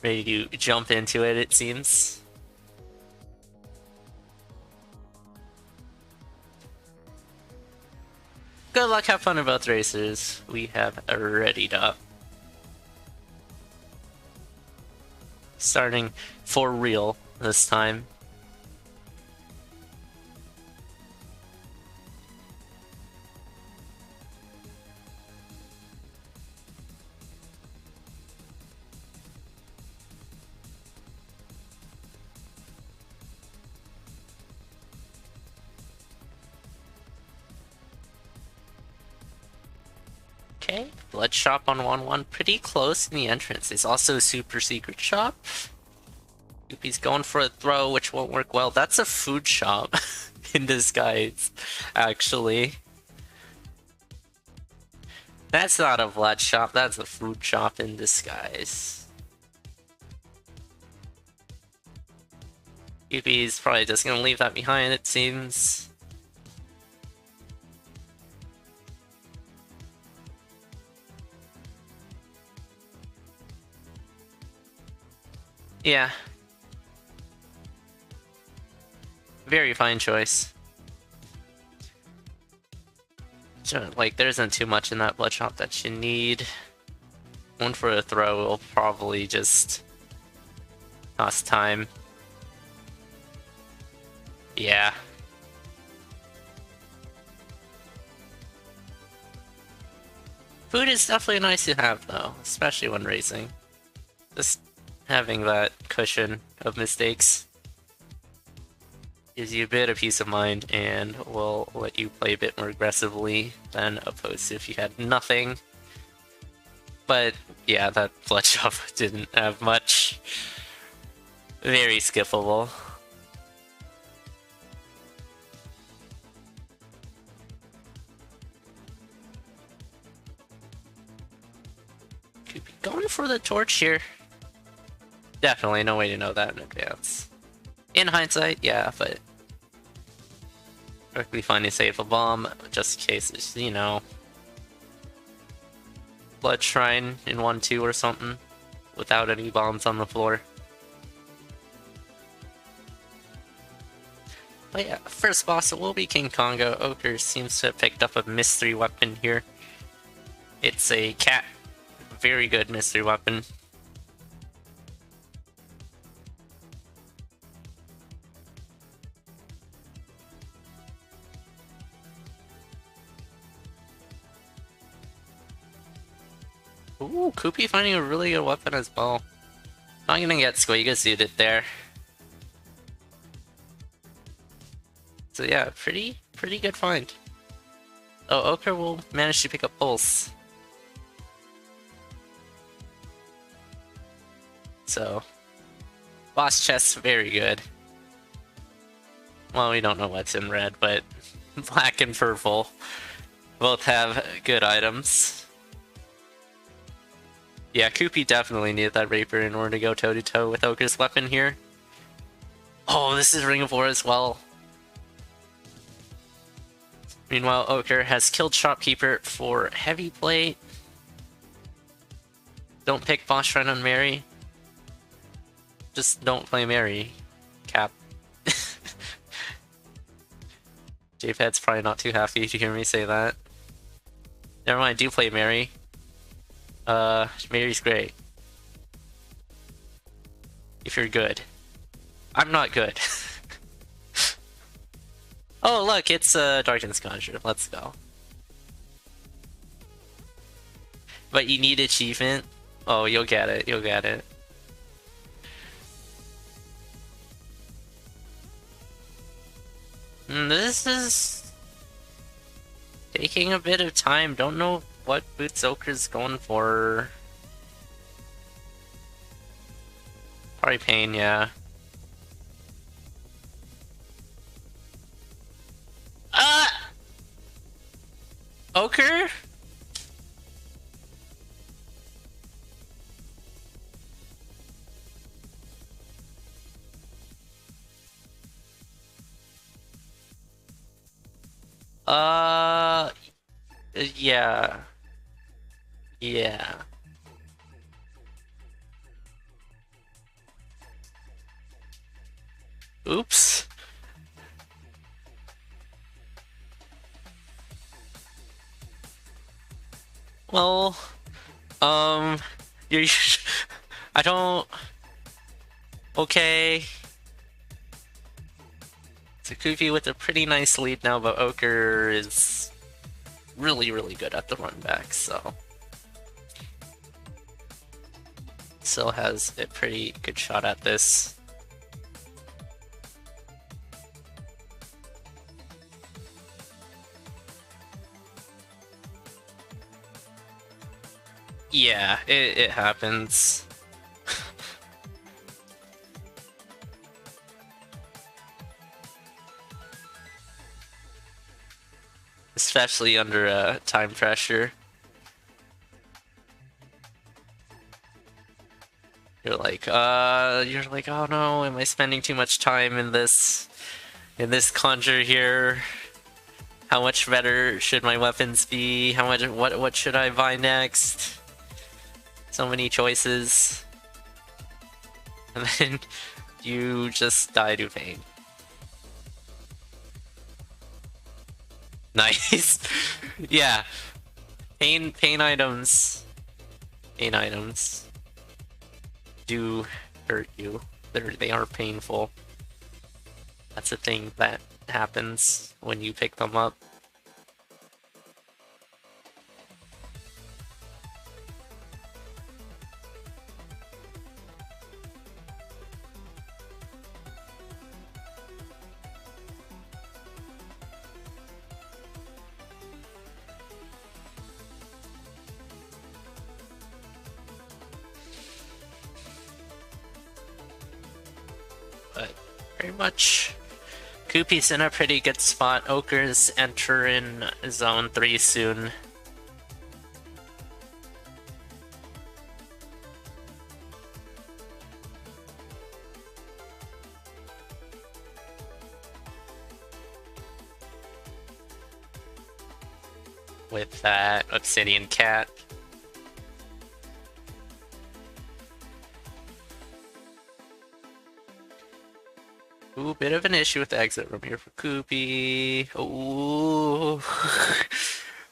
Ready to jump into it, it seems. Good luck, have fun in both races. We have readied up. Starting for real this time. Okay, blood shop on 1-1, pretty close in the entrance. There's also a super secret shop. He's going for a throw, which won't work well. That's a food shop in disguise, actually. That's not a blood shop, that's a food shop in disguise. He's probably just gonna leave that behind, it seems. Yeah. Very fine choice. Like, there isn't too much in that blood shop that you need. One for a throw will probably just cost time. Yeah. Food is definitely nice to have, though, especially when racing. Just having that cushion of mistakes gives you a bit of peace of mind and will let you play a bit more aggressively than opposed to if you had nothing. But yeah, that blood shop didn't have much. Very skippable. Could be going for the torch here. Definitely no way to know that in advance. In hindsight, yeah, but perfectly fine to save a bomb, just in case it's, you know, Blood Shrine in 1-2 or something, without any bombs on the floor. But yeah, first boss will be King Kongo. Ocre seems to have picked up a mystery weapon here. It's a cat. Very good mystery weapon. Ooh, Kupi finding a really good weapon as well. Not gonna get Squeega suited there. So yeah, pretty good find. Oh, Ochre will manage to pick up Pulse. So, boss chest, very good. Well, we don't know what's in red, but black and purple both have good items. Yeah, Kupi definitely needed that Rapier in order to go toe-to-toe with Ochre's weapon here. Oh, this is Ring of War as well. Meanwhile, Ochre has killed Shopkeeper for Heavy Plate. Don't pick Boss Shrine on Mary. Just don't play Mary, Cap. JPad's probably not too happy to hear me say that. Never mind, do play Mary. Mary's great. If you're good. I'm not good. Oh, look, it's Darkness Conjure. Let's go. But you need achievement? Oh, you'll get it. You'll get it. This is taking a bit of time. Don't know what boots Ochre's going for. Probably Pain, yeah. Ochre? Yeah. Yeah. Oops. Well, you I don't... Okay. It's a Kupi with a pretty nice lead now, but Ochre is really, really good at the run back, so... Still has a pretty good shot at this. Yeah, it happens. Especially under time pressure. You're like, oh no, am I spending too much time in this conjure here? How much better should my weapons be? What should I buy next? So many choices. And then you just die to pain. Nice. Yeah. Pain items. Pain items do hurt you. They are painful. That's a thing that happens when you pick them up. But very much Kupi's in a pretty good spot. Ochre's entering zone 3 soon. With that Obsidian Cat. Ooh, bit of an issue with the exit room here for Kupi. Ooh.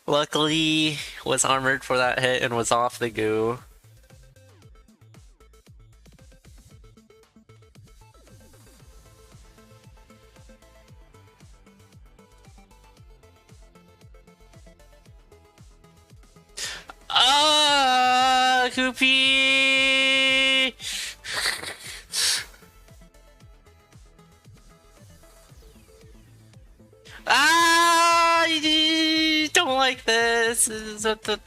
Luckily, was armored for that hit and was off the goo. Ah, Kupi! Ah, I don't like this. Is that the...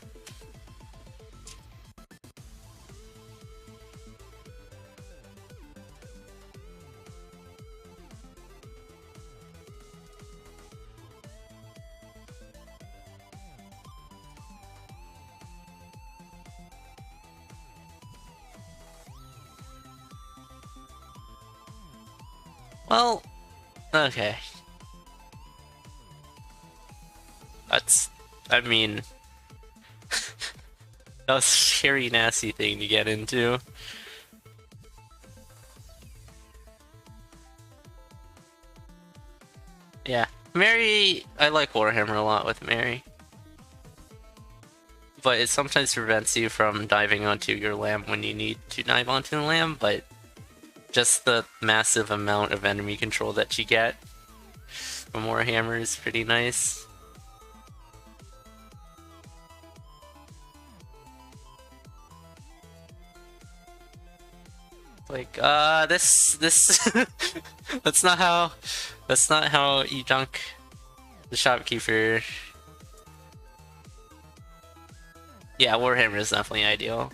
Well, okay. That's, I mean, that was a scary, nasty thing to get into. Yeah, Mary, I like Warhammer a lot with Mary. But it sometimes prevents you from diving onto your lamb when you need to dive onto the lamb, but just the massive amount of enemy control that you get from Warhammer is pretty nice. Like, this that's not how you dunk the shopkeeper. Yeah, Warhammer is definitely ideal.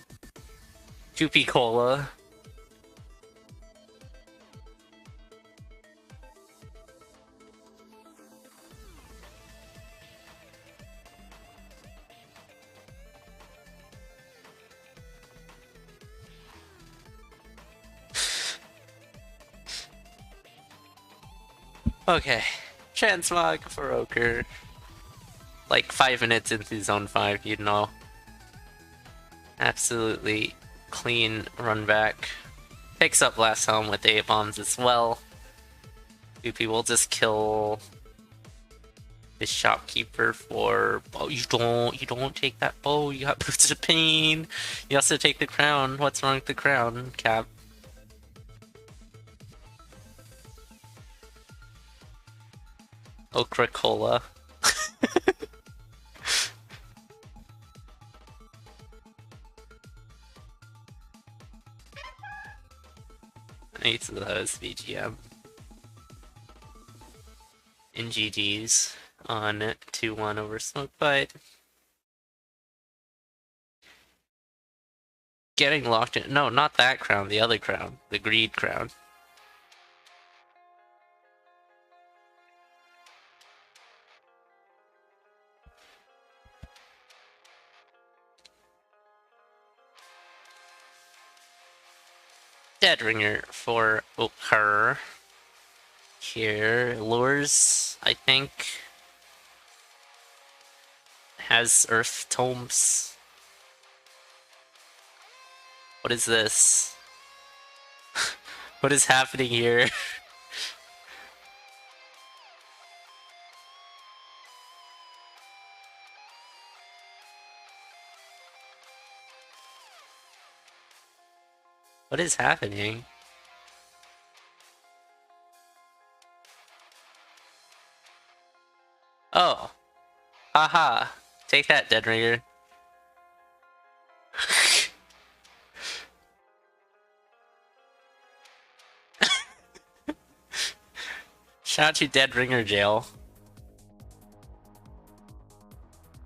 Kupi Cola. Okay, Transmog for Ochre. Like 5 minutes into Zone 5, you know. Absolutely clean run back. Picks up last helm with A-bombs as well. Poopy will just kill the shopkeeper for... Oh, you don't take that bow. You got Boots of Pain. You also take the crown. What's wrong with the crown, Cap? Ocre307. Nice of those BGM. In GG's on 2-1 over Smoke Bite. Getting locked in. No, not that crown, the other crown. The Greed crown. Dead Ringer for her. Here, Lures, I think, has Earth Tomes. What is this? What is happening here? What is happening? Oh. Haha. Take that, Dead Ringer. Shout out to Dead Ringer Jail.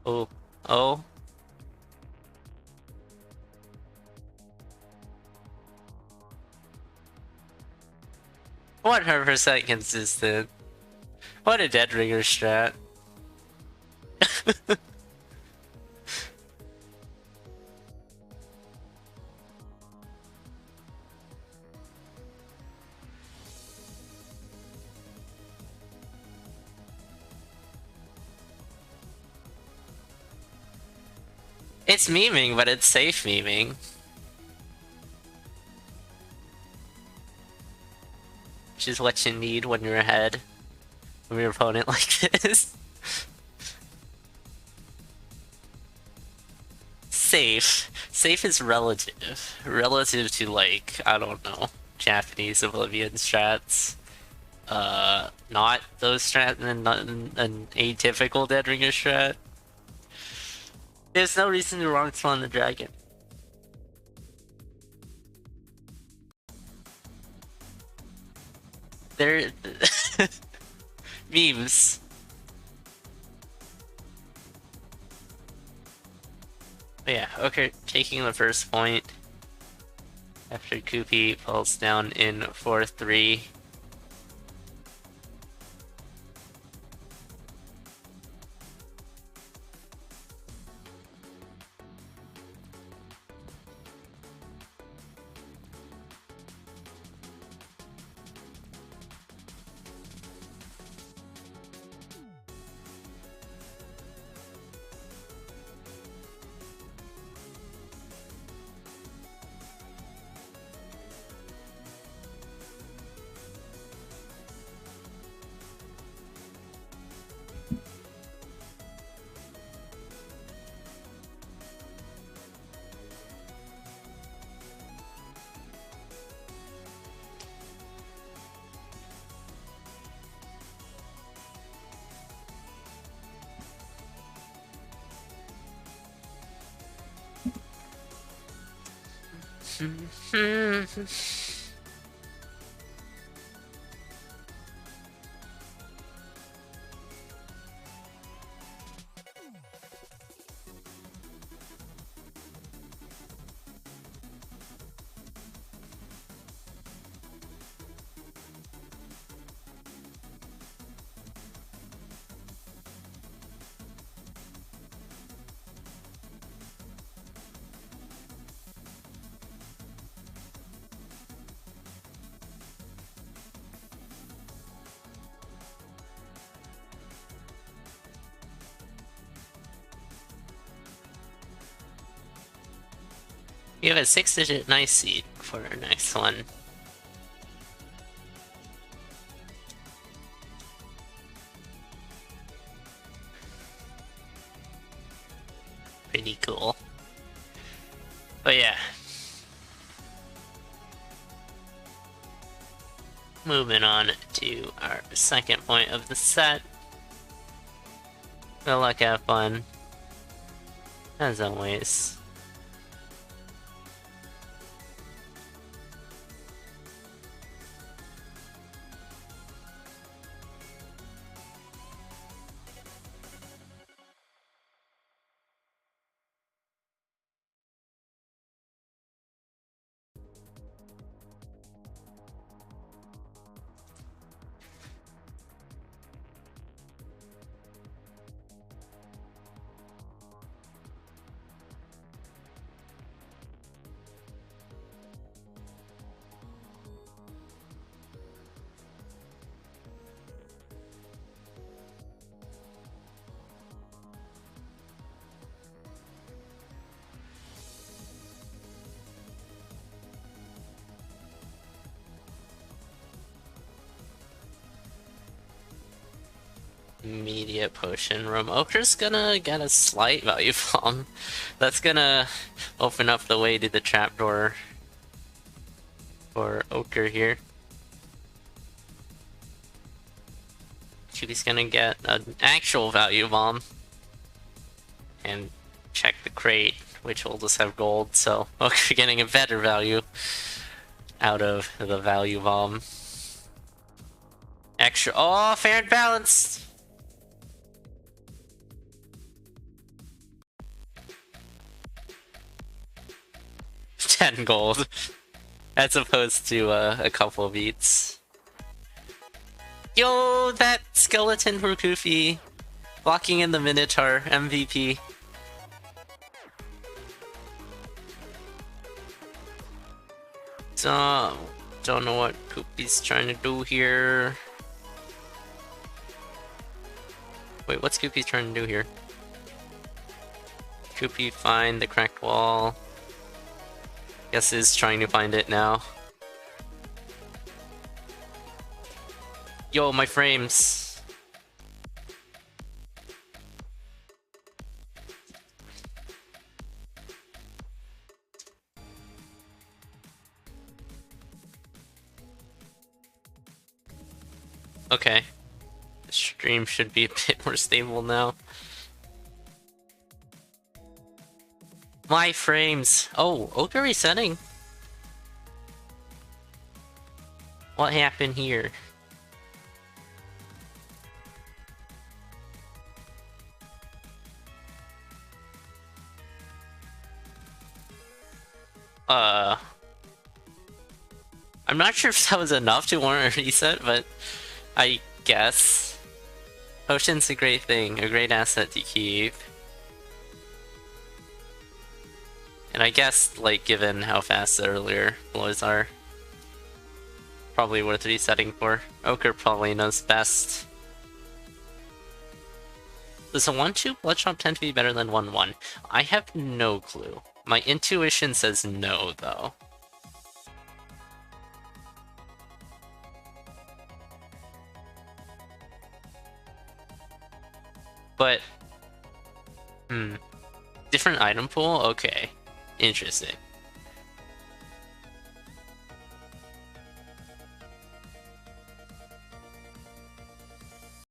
Oh. Oh. 100% consistent. What a Dead Ringer strat. It's memeing, but it's safe memeing. Which is what you need when you're ahead from your opponent like this. Safe. Safe is relative. Relative to, like, I don't know, Japanese Oblivion strats. Not those strats, and not an atypical Dead Ringer strat. There's no reason to wrong spawn the dragon. They're... memes. But yeah, okay, taking the first point after Kupi falls down in 4-3. We have a 6-digit nice seed for our next one. But yeah. Moving on to our second point of the set. Good luck, have fun. As always. Immediate potion room. Ocre's gonna get a slight value bomb. That's gonna open up the way to the trapdoor for Ocre here. He's gonna get an actual value bomb and check the crate, which will just have gold, so Ocre getting a better value out of the value bomb. Extra. Oh, fair and balanced! 10 gold, as opposed to a couple of beats. Yo, that skeleton for Kufi, blocking in the Minotaur, MVP. So, don't know what Kufi's trying to do here. Wait, what's Kufi trying to do here? Kufi find the cracked wall. Guess is trying to find it now. Yo, my frames. Okay. The stream should be a bit more stable now. My frames. Oh, Ocre resetting. What happened here? I'm not sure if that was enough to warrant a reset, but I guess. Potion's a great thing, a great asset to keep. And I guess, like, given how fast the earlier blows are, probably worth resetting for. Ocre probably knows best. Does a 1-2 Bloodshot tend to be better than 1-1? I have no clue. My intuition says no, though. But, different item pool? Okay. Interesting.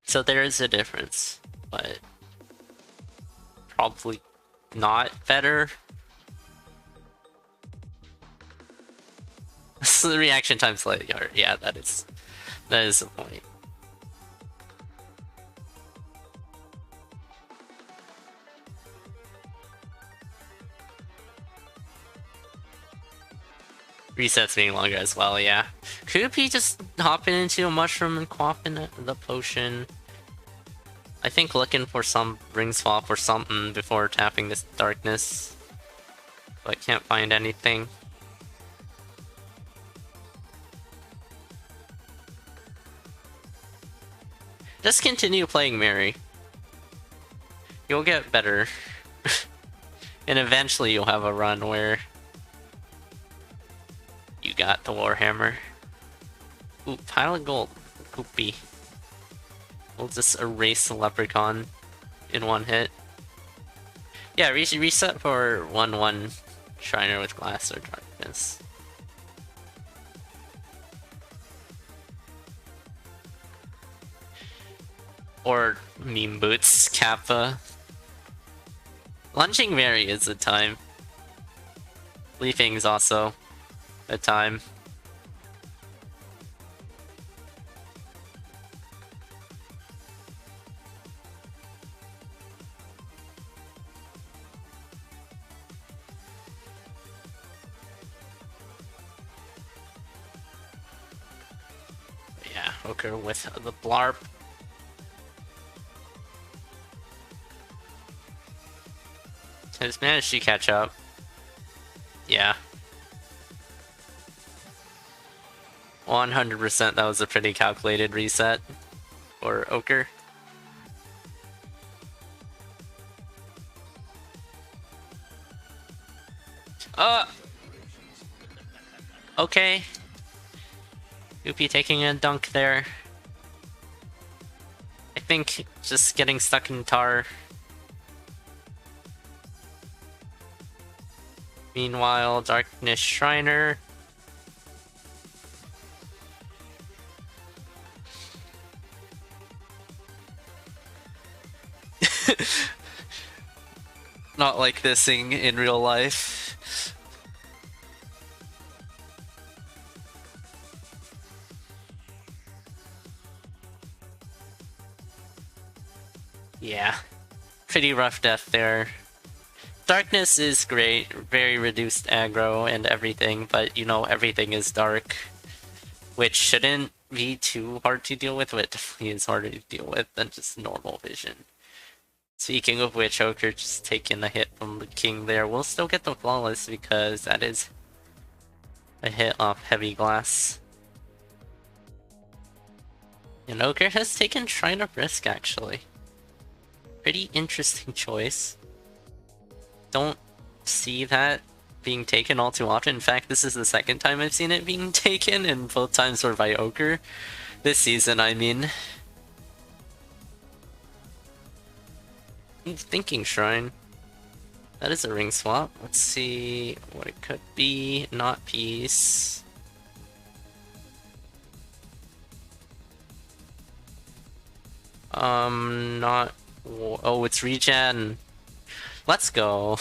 So there is a difference, but probably not better. So the reaction time's slightly hard. Yeah, that is the point. Resets being longer as well, yeah. Could be just hopping into a mushroom and quaffing the potion. I think looking for some ring swap or something before tapping this darkness. But can't find anything. Just continue playing Mary. You'll get better. And eventually you'll have a run where you got the Warhammer. Ooh, pile of gold. Poopy. We'll just erase the Leprechaun in one hit. Yeah, reset for 1-1 Shriner with Glass or Darkness. Or Meme Boots, Kappa. Lunging Mary is a time. Leaping's also a time. Yeah, Ochre with the Blarp. Has managed to catch up. Yeah. 100% that was a pretty calculated reset for Ochre. Okay. Goopy taking a dunk there. I think just getting stuck in tar. Meanwhile, Darkness Shriner. Not like this in real life. Yeah. Pretty rough death there. Darkness is great, very reduced aggro and everything, but you know, everything is dark. Which shouldn't be too hard to deal with, but it definitely is harder to deal with than just normal vision. Speaking of which, Ochre just taking a hit from the king there. We'll still get the flawless because that is a hit off heavy glass. And Ochre has taken Shrine of Risk actually. Pretty interesting choice. Don't see that being taken all too often. In fact, this is the second time I've seen it being taken, and both times were by Ochre. This season, I mean. Thinking Shrine. That is a ring swap. Let's see what it could be. Not peace. Not... Oh, it's regen. Let's go.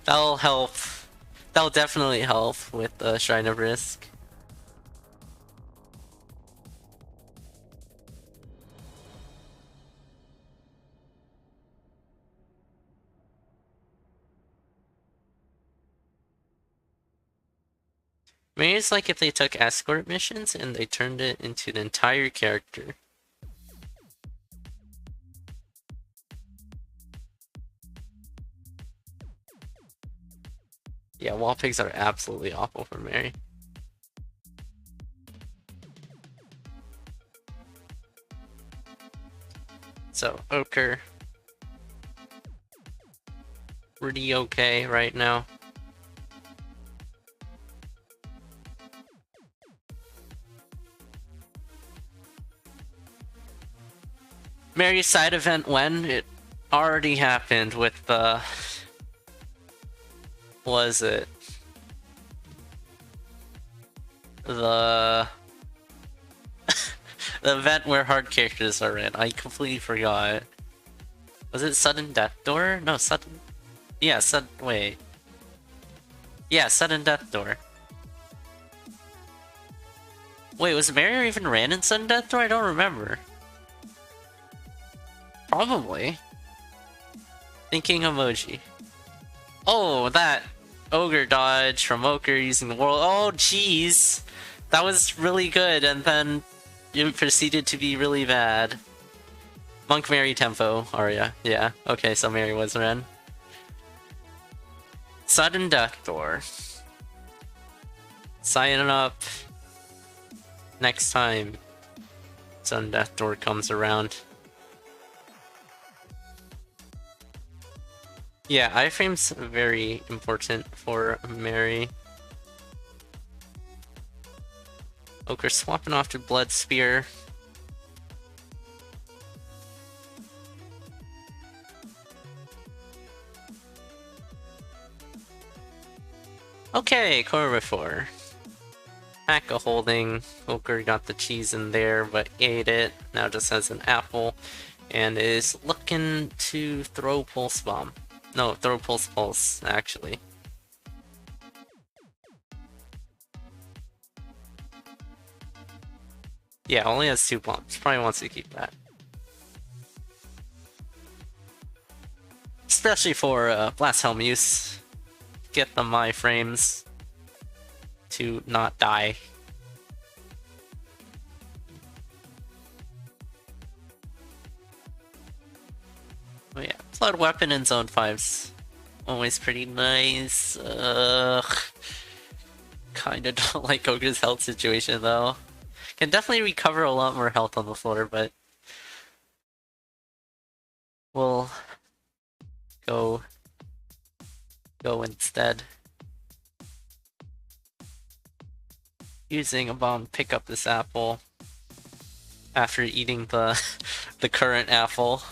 That'll help. That'll definitely help with the Shrine of Risk. Maybe it's like if they took escort missions and they turned it into an entire character. Yeah, wall pigs are absolutely awful for Mary. So, Ochre. Pretty okay right now. Mary's side event when? It already happened with the... Was it? The... the event where hard characters are in. I completely forgot. Was it Sudden Death Door? No, Sudden... Yeah, Wait. Yeah, Sudden Death Door. Wait, was Mary even ran in Sudden Death Door? I don't remember. Probably. Thinking emoji. Oh, that ogre dodge from Ochre using the world. Oh, jeez. That was really good, and then it proceeded to be really bad. Monk Mary tempo, Arya. Yeah, okay, so Mary was ran. Sudden Death Door. Signing up next time Sudden Death Door comes around. Yeah, iframe's very important for Mary. Ochre swapping off to Blood Spear. Okay, corner 4. Pack a holding. Ochre got the cheese in there, but ate it. Now just has an apple. And is looking to throw Pulse Bomb. No, throw Pulse, actually. Yeah, only has 2 bombs. Probably wants to keep that. Especially for Blast Helm use. Get the my frames to not die. Oh yeah, Flood Weapon in Zone 5's always pretty nice. Kinda don't like Ogre's health situation though. Can definitely recover a lot more health on the floor, but we'll go instead. Using a bomb, pick up this apple after eating the the current apple.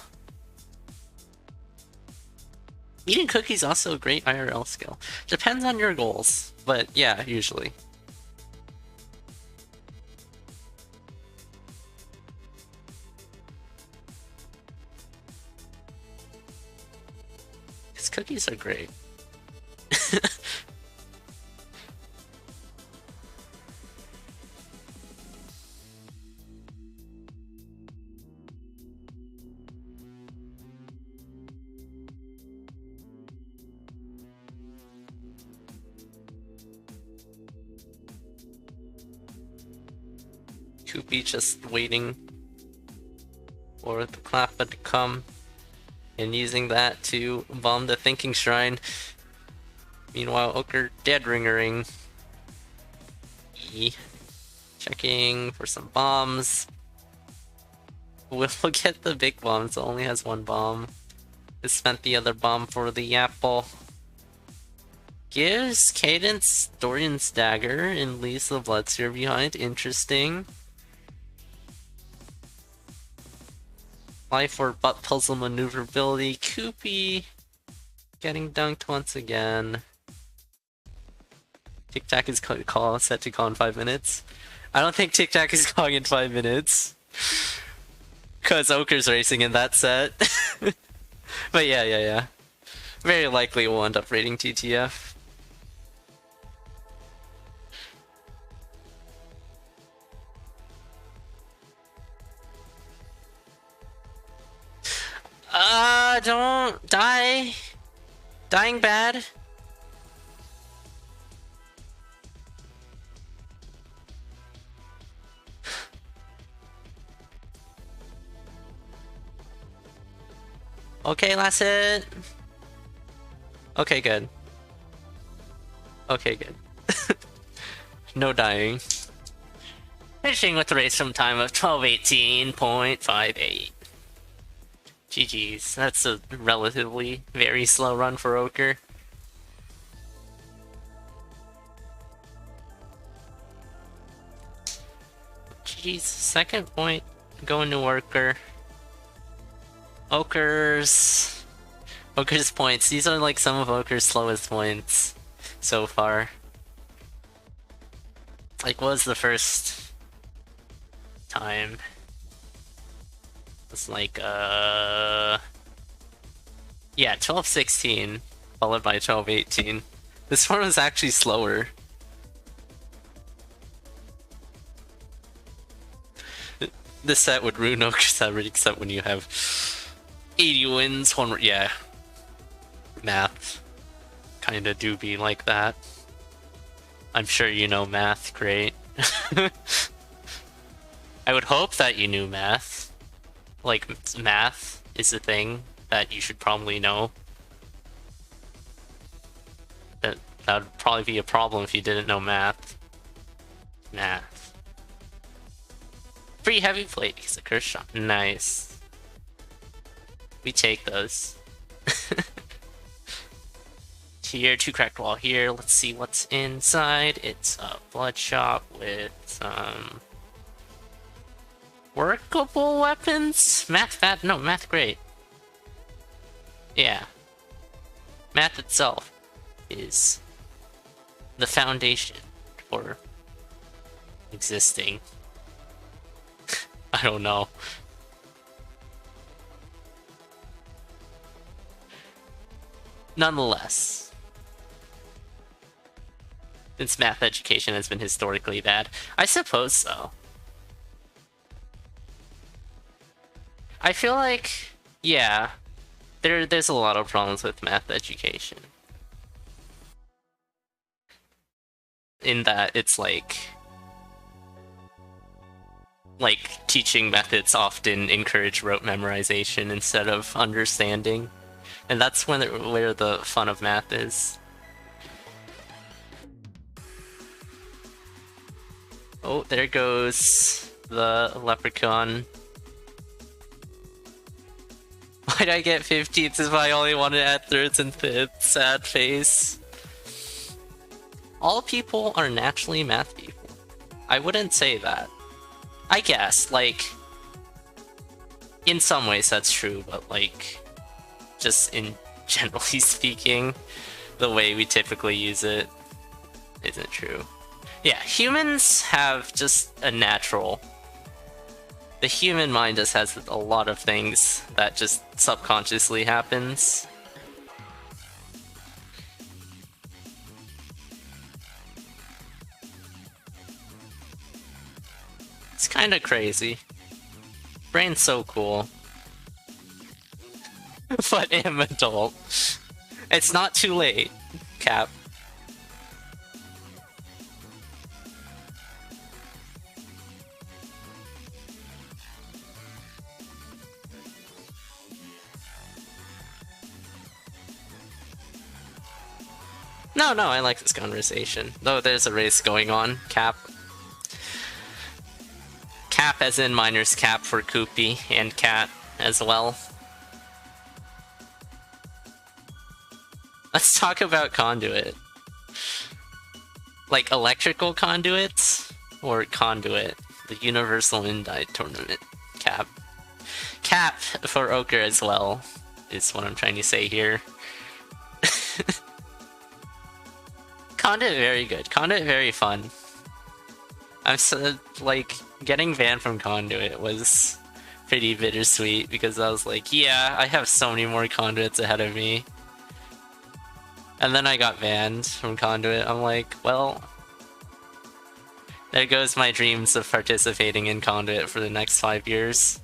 Eating cookies also a great IRL skill. Depends on your goals, but yeah, usually. Because cookies are great. Koopy just waiting for the Klappa to come and using that to bomb the Thinking Shrine. Meanwhile, Ochre dead ringering. Checking for some bombs. We'll get the big bombs, it only has 1 bomb. It spent the other bomb for the apple. Gives Cadence Dorian's dagger and leaves the Bloodseer behind. Interesting. Life or butt puzzle maneuverability. Koopy getting dunked once again. Tic Tac is set to call in 5 minutes. I don't think Tic Tac is calling in 5 minutes. Because Ochre's racing in that set. But yeah. Very likely we'll end up rating TTF. Don't die. Dying bad. Okay, last hit. Okay, good. Okay, good. No dying. Finishing with the race from time of 12:18.58. GG's. That's a relatively very slow run for Ochre. GG's. Second point going to Ochre. Ochre's points. These are like some of Ochre's slowest points so far. Like, what was the first time? It's like, yeah, 12:16, followed by 12:18. This one was actually slower. This set would ruin Ochre's average, except when you have 80 wins, yeah. Math kinda do be like that. I'm sure you know math, great. I would hope that you knew math. Like, math is a thing that you should probably know. That would probably be a problem if you didn't know math. Math. Free heavy plate because of curse shot. Nice. We take those. Here, 2 cracked wall here. Let's see what's inside. It's a blood shop with some workable weapons? Math bad? No, math great. Yeah. Math itself is the foundation for existing. I don't know. Nonetheless, since math education has been historically bad, I suppose so. I feel like, yeah, there's a lot of problems with math education. In that it's like teaching methods often encourage rote memorization instead of understanding. And that's where the fun of math is. Oh, there goes the leprechaun. Why'd I get 15th if I only wanted to add thirds and fifths? Sad face. All people are naturally math people. I wouldn't say that. I guess, like, in some ways that's true, but like, just in generally speaking, the way we typically use it isn't true. Yeah, humans have just a natural... The human mind just has a lot of things that just subconsciously happens. It's kind of crazy. Brain's so cool. But am adult. It's not too late, Cap. No, I like this conversation. Though there's a race going on, Cap. Cap as in Miner's Cap for Koopy, and Cat as well. Let's talk about conduit. Like electrical conduits, or conduit, the Universal Indite Tournament. Cap. Cap for Ochre as well, is what I'm trying to say here. Conduit very good. Conduit very fun. I'm so, like, getting banned from Conduit was pretty bittersweet because I was like, yeah, I have so many more Conduits ahead of me. And then I got banned from Conduit. I'm like, well, there goes my dreams of participating in Conduit for the next 5 years.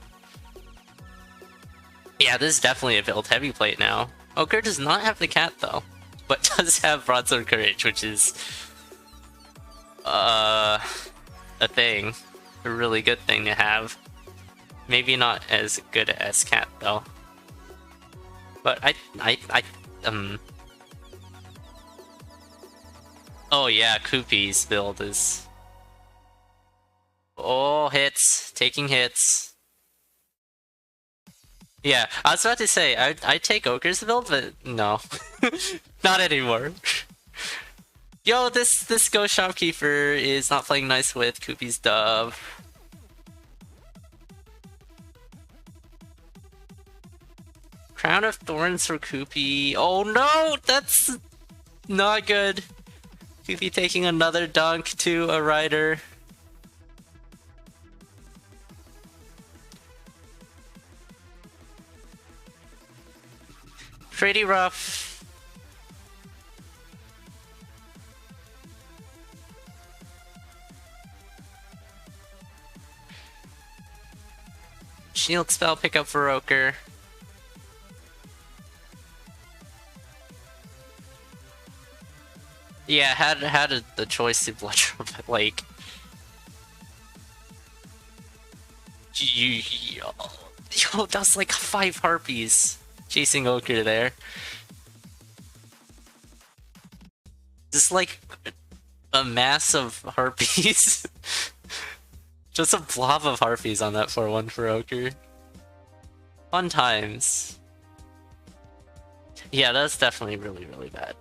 Yeah, this is definitely a build heavy plate now. Ochre does not have the cat though, but does have Broadsword Courage, which is a thing. A really good thing to have. Maybe not as good as cat though. But oh yeah, Koopy's build is... Oh, hits. Taking hits. Yeah, I was about to say, I'd take Ochre's build, but no. Not anymore. Yo, this Ghost Shopkeeper is not playing nice with Koopy's Dove. Crown of Thorns for Koopy. Oh no, that's not good. Koopy taking another dunk to a rider. Pretty rough. Shield spell pickup for Ochre. Yeah, had the choice to bludgeon, but like, yo, that was like 5 harpies chasing Ochre there. Just like a mass of harpies. Just a blob of harpies on that 4-1 for Ochre. Fun times. Yeah, that's definitely really, really bad.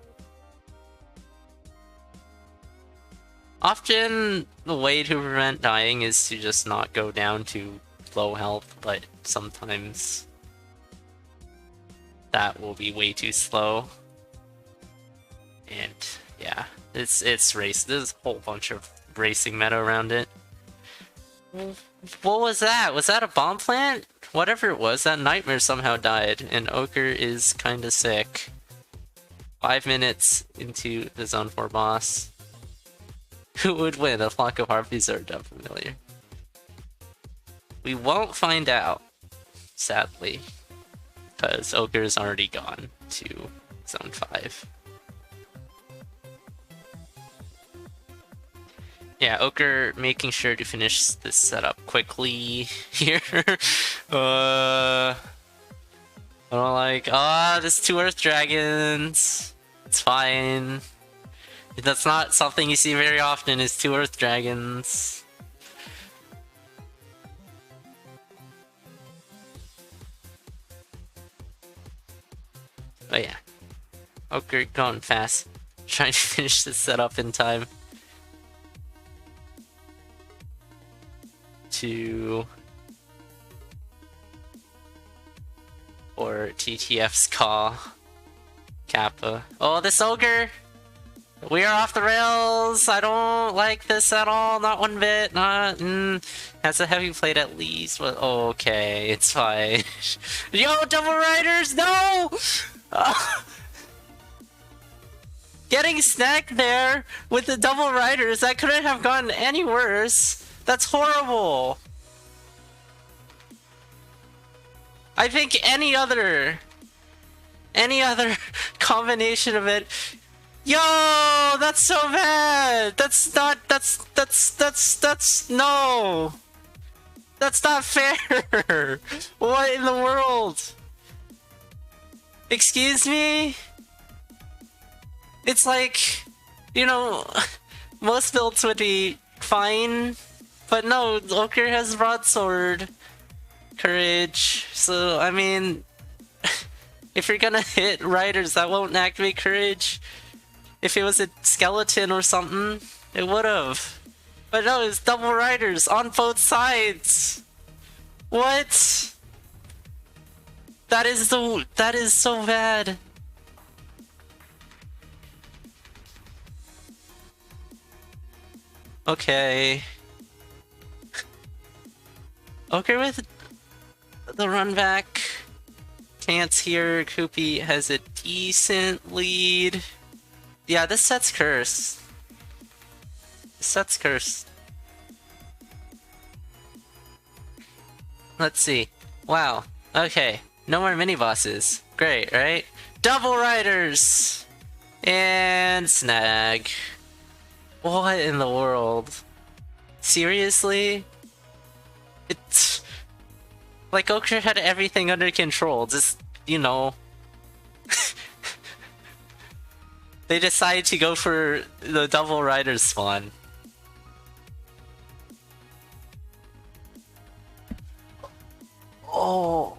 Often, the way to prevent dying is to just not go down to low health, but sometimes that will be way too slow. And yeah, It's race. There's a whole bunch of racing meta around it. What was that? Was that a bomb plant? Whatever it was, that nightmare somehow died, and Ochre is kinda sick. 5 minutes into the Zone 4 boss. Who would win? A flock of harpies or a dove familiar? We won't find out, sadly, because Ochre's already gone to Zone 5. Yeah, Ochre making sure to finish this setup quickly here. I don't like... there's 2 Earth Dragons. It's fine. That's not something you see very often, is 2 Earth Dragons. But yeah. Ochre going fast. Trying to finish this setup in time. Or TTF's call. Kappa. Oh, this Ogre! We are off the rails! I don't like this at all, not one bit. Not. Has a heavy plate at least. But okay, it's fine. Yo, double riders, no! Getting snagged there with the double riders, that couldn't have gotten any worse. That's horrible. I think any other combination of it. Yo, that's so bad. That's no. That's not fair. What in the world? Excuse me? It's like, you know, most builds would be fine, but no, Ochre has broadsword courage, so I mean, if you're gonna hit riders, that won't activate courage. If it was a skeleton or something, it would've. But no, it's double riders on both sides. What? That is so bad. Okay. Okay, with the run back chance here, Kupi has a decent lead. Yeah, this set's cursed. This set's cursed. Let's see. Wow. Okay. No more mini bosses. Great, right? Double riders! And snag. What in the world? Seriously? It's... like, Ocre had everything under control, just, you know... they decided to go for the double rider spawn. Oh...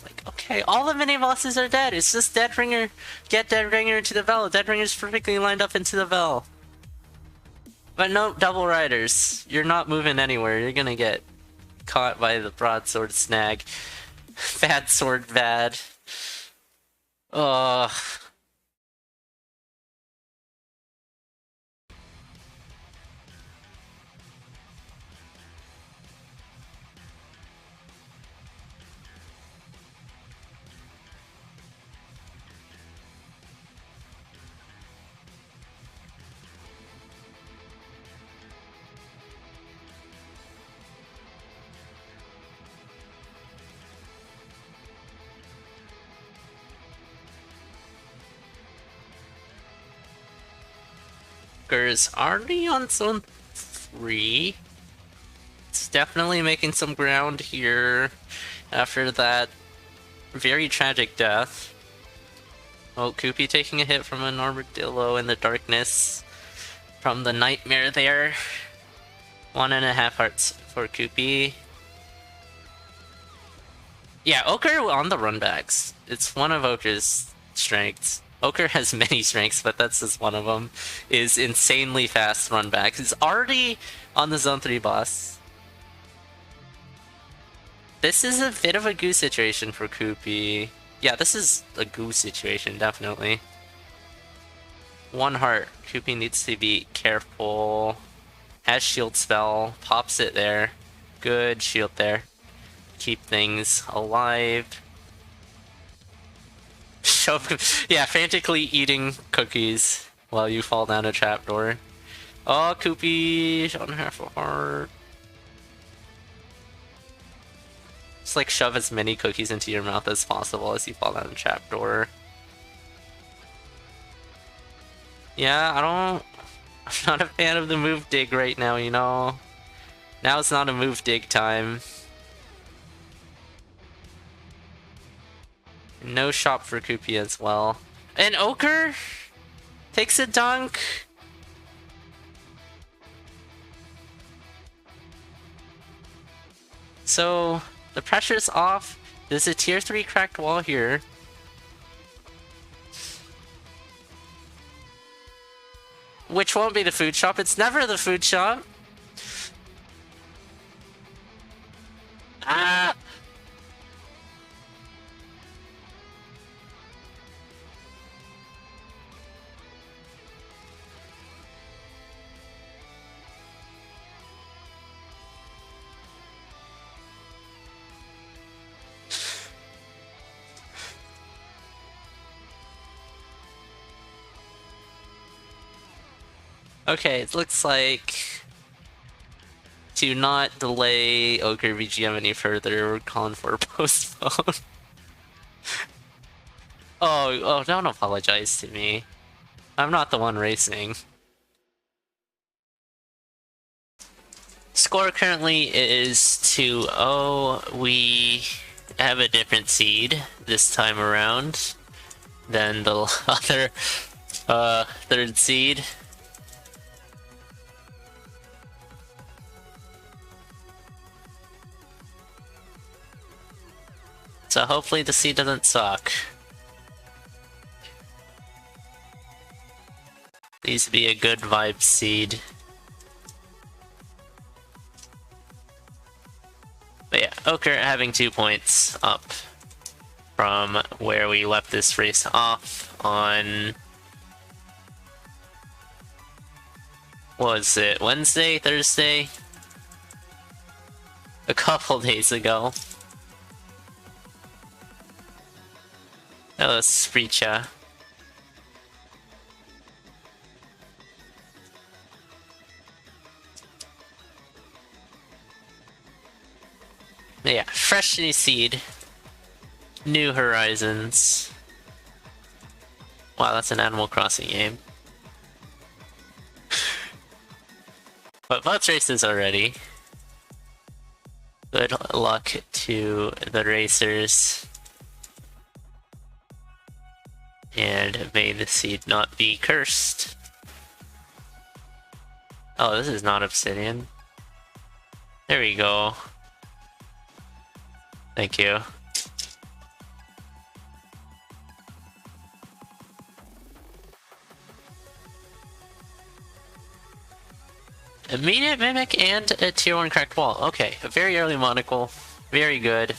like, okay, all the mini-bosses are dead, it's just Deadringer. Get Deadringer into the bell. Deadringer's perfectly lined up into the bell. But no double riders. You're not moving anywhere. You're gonna get caught by the broadsword snag. Bad sword bad. Ugh. Is already on zone 3. It's definitely making some ground here after that very tragic death. Oh, Kupi taking a hit from an armadillo in the darkness from the nightmare there. 1.5 hearts for Kupi. Yeah, Ochre on the runbacks. It's one of Ochre's strengths. Ochre has many strengths, but that's just one of them. Is insanely fast runback. He's already on the Zone 3 boss. This is a bit of a goo situation for Kupi. Yeah, this is a goo situation, definitely. 1 heart. Koopy needs to be careful. Has shield spell. Pops it there. Good shield there. Keep things alive. Yeah, frantically eating cookies while you fall down a trapdoor. Oh, Koopy! Don't have a heart. Just like shove as many cookies into your mouth as possible as you fall down a trapdoor. Yeah, I'm not a fan of the move dig right now, you know? Now it's not a move dig time. No shop for Koopy as well. And Ochre takes a dunk. So the pressure's off. There's a tier 3 cracked wall here. Which won't be the food shop. It's never the food shop. Ah! Okay, it looks like to not delay Ochre VGM any further, we're calling for a postpone. Oh, don't apologize to me. I'm not the one racing. Score currently is 2-0. We have a different seed this time around than the other third seed. So hopefully the seed doesn't suck. Needs to be a good vibe seed. But yeah, Ochre having 2 points up from where we left this race off on... What was it? Wednesday? Thursday? A couple days ago. That was Spreecha. Yeah, fresh new seed. New horizons. Wow, that's an Animal Crossing game. But both races already. Good luck to the racers. And may the seed not be cursed. Oh, this is not obsidian. There we go. Thank you. Immediate Mimic and a tier 1 cracked wall. Okay, a very early monocle. Very good.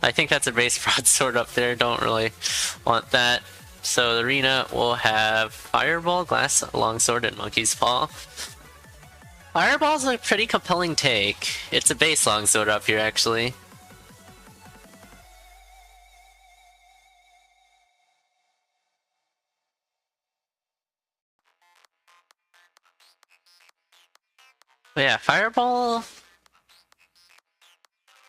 I think that's a base broadsword up there. Don't really want that. So the arena will have Fireball, Glass Longsword, and Monkey's Paw. Fireball's a pretty compelling take. It's a base longsword up here, actually. But yeah, Fireball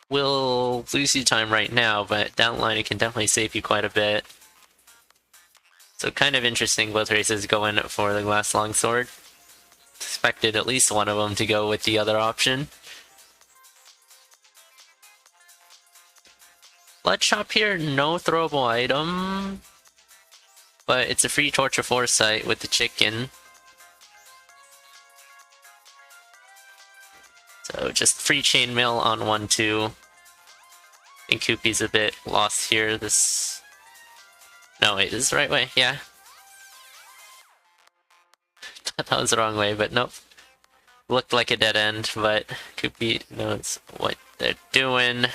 will lose you time right now, but down the line it can definitely save you quite a bit. So kind of interesting both races going for the Glass Longsword. Expected at least one of them to go with the other option. Blood Shop here, no throwable item. But it's a free Torch of Foresight with the chicken. So just free chainmail on 1-2. I think Koopy's a bit lost here. No, wait, this is the right way, yeah. Thought that was the wrong way, but nope. Looked like a dead end, but Koopy knows what they're doing.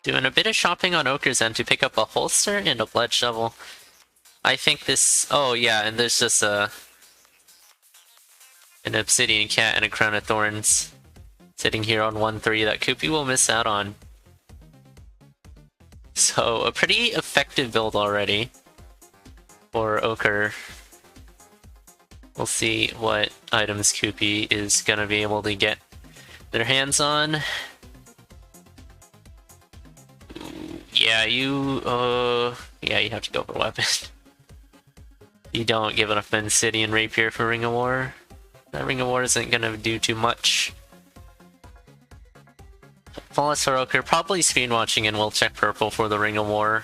Doing a bit of shopping on Ochre's end to pick up a holster and a blood shovel. I think this... Oh yeah, and there's just an obsidian cat and a crown of thorns sitting here on 1-3 that Kupi will miss out on. So a pretty effective build already for Ocre. We'll see what items Kupi is gonna be able to get their hands on. Yeah, you have to go for weapon. You don't give enough Obsidian Rapier for Ring of War. That Ring of War isn't gonna do too much. Flawless for Ocre, probably screen watching, and we'll check purple for the Ring of War.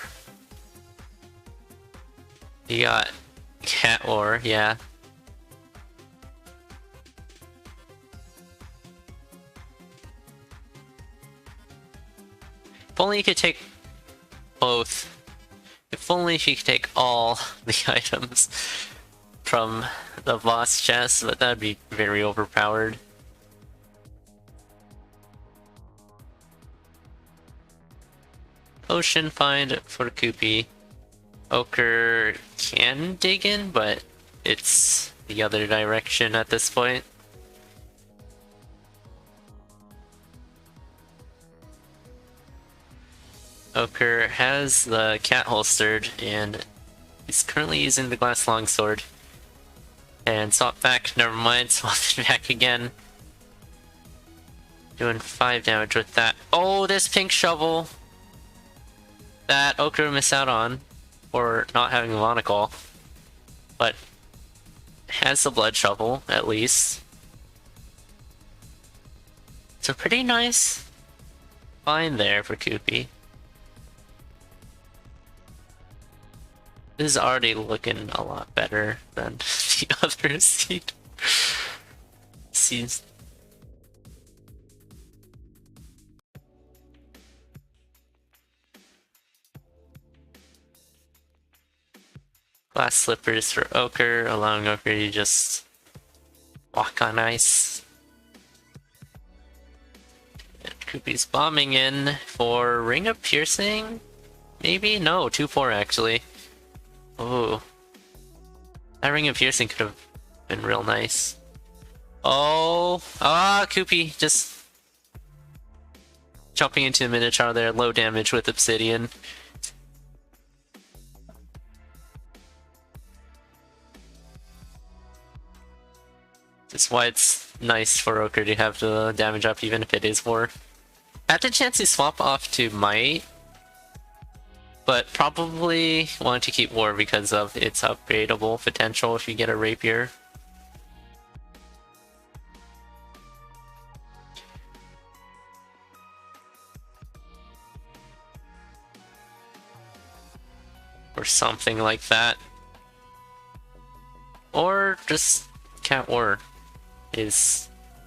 You got Cat War, yeah. If only you could take both. If only she could take all the items from the boss chest, but that'd be very overpowered. Potion find for Kupi. Ocre can dig in, but it's the other direction at this point. Ocre has the cat holstered, and he's currently using the glass longsword. And swap back, never mind, swap it back again. Doing 5 damage with that. Oh, this pink shovel that Ocre missed out on for not having a monocle, but has the blood shovel at least. So pretty nice find there for Kupi. This is already looking a lot better than the other seed. Seems. Glass slippers for Ocre, allowing Ocre to just walk on ice. And Kupi's bombing in for Ring of Piercing? Maybe? No, 2-4 actually. Oh. That Ring of Piercing could have been real nice. Oh! Ah, Kupi just jumping into the Minotaur there, low damage with Obsidian. That's why it's nice for Ocre to have the damage up even if it is War. Had the chance to swap off to Might, but probably want to keep War because of its upgradable potential if you get a Rapier. Or something like that. Or just Cat War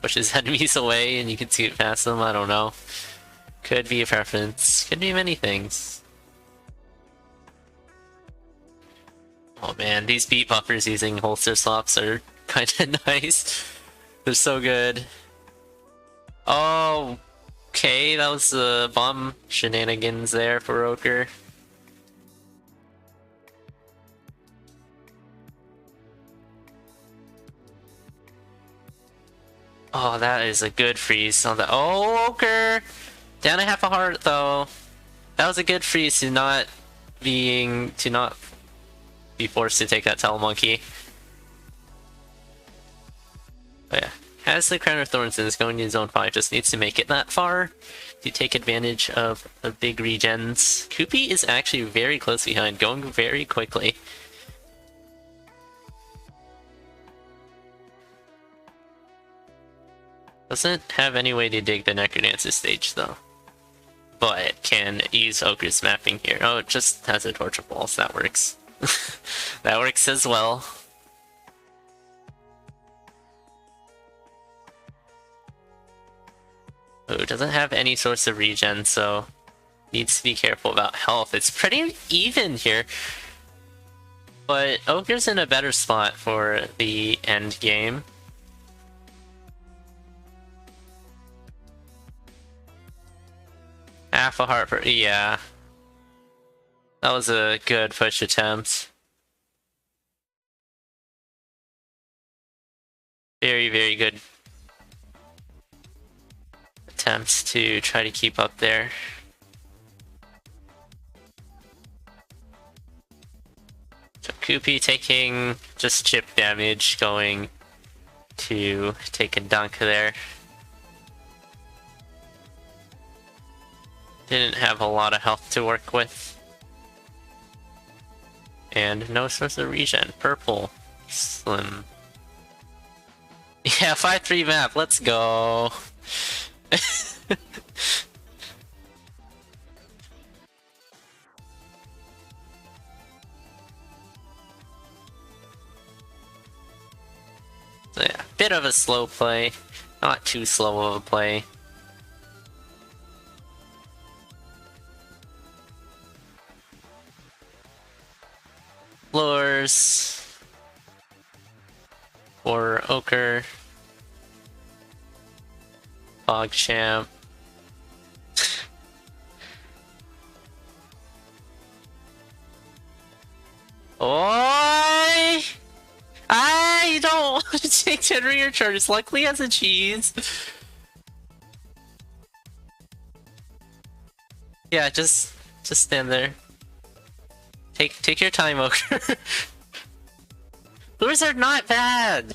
pushes enemies away and you can scoot past them, I don't know. Could be a preference, could be many things. Oh man, these beat buffers using holster swaps are kinda nice. They're so good. Oh, okay, that was the bomb shenanigans there for Ocre. Oh, that is a good freeze on the— oh, Ocre! Down a half a heart though. That was a good freeze to not be forced to take that Telemonkey. But yeah, has the Crown of Thorns and is going to Zone 5, just needs to make it that far to take advantage of the big regens. Kupi is actually very close behind, going very quickly. Doesn't have any way to dig the Necrodancer stage though. But can use Ocre's mapping here. Oh, it just has a Torch of Walls, that works. That works as well. Oh, doesn't have any source of regen, so needs to be careful about health. It's pretty even here. But Ocre's in a better spot for the end game. Half a heart per... Yeah. That was a good push attempt. Very, very good attempts to try to keep up there. So Kupi taking just chip damage, going to take a dunk there. Didn't have a lot of health to work with. And no source of regen. Purple. Slim. Yeah, 5-3 map, let's go! So yeah, bit of a slow play. Not too slow of a play. Floors for Ochre. PogChamp. Oi! I don't want to take 10 rear charges. Luckily has a cheese. Yeah, just stand there. Take your time, Ochre. Lures are not bad.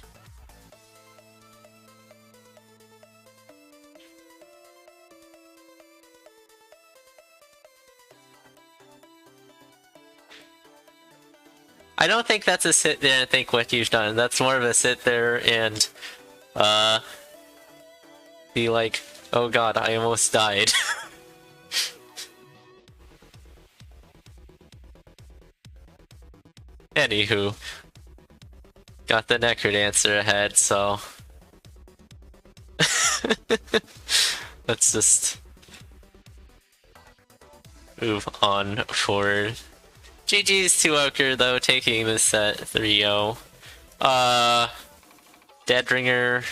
I don't think that's a sit there and think what you've done. That's more of a sit there and be like, oh god, I almost died. Anywho, got the Necrodancer ahead, so let's just move on forward. GG's to Ochre though, taking this set 3-0. Dead Ringer.